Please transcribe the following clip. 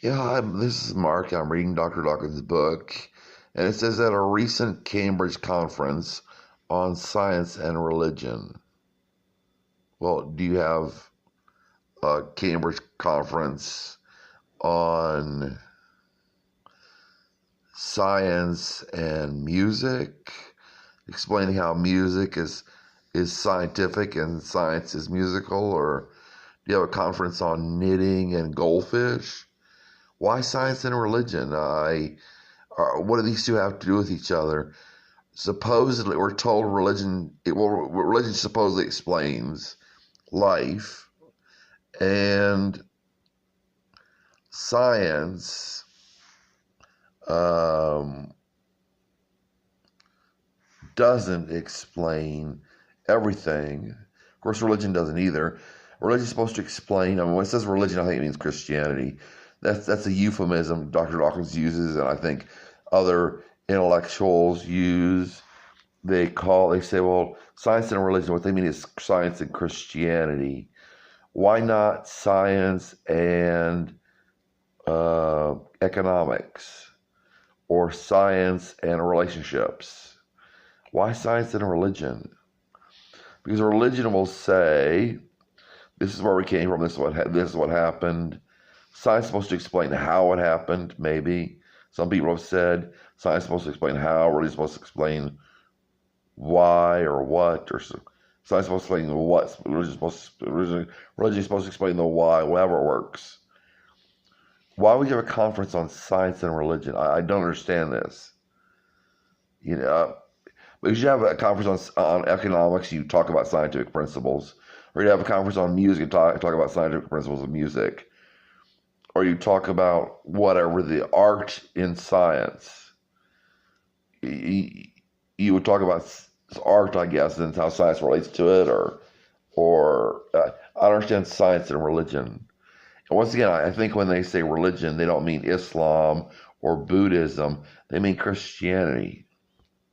This is Mark. I'm reading Dr. Dawkins' book, and it says at a recent Cambridge conference on science and religion. Well, do you have a Cambridge conference on science and music, explaining how music is scientific and science is musical, or do you have a conference on knitting and goldfish? Why science and religion? What do these two have to do with each other? Supposedly, we're told religion supposedly explains life, and science doesn't explain everything. Of course, religion doesn't either. Religion's supposed to explain. When it says religion, I think it means Christianity. That's a euphemism Dr. Dawkins uses, and I think other intellectuals use. They say, well, science and religion, what they mean is science and Christianity. Why not science and economics, or science and relationships? Why science and religion? Because religion will say, this is where we came from, this is what happened. Science is supposed to explain how it happened, maybe. Some people have said science is supposed to explain how, religion is supposed to explain why or what, or science is supposed to explain the what, religion is supposed to explain the why, whatever works. Why would you have a conference on science and religion? I don't understand this. Because you have a conference on economics, you talk about scientific principles. Or you have a conference on music and talk about scientific principles of music. Or you talk about whatever, the art in science. You would talk about art, I guess, and how science relates to it, or I don't understand science and religion. And once again, I think when they say religion, they don't mean Islam or Buddhism. They mean Christianity.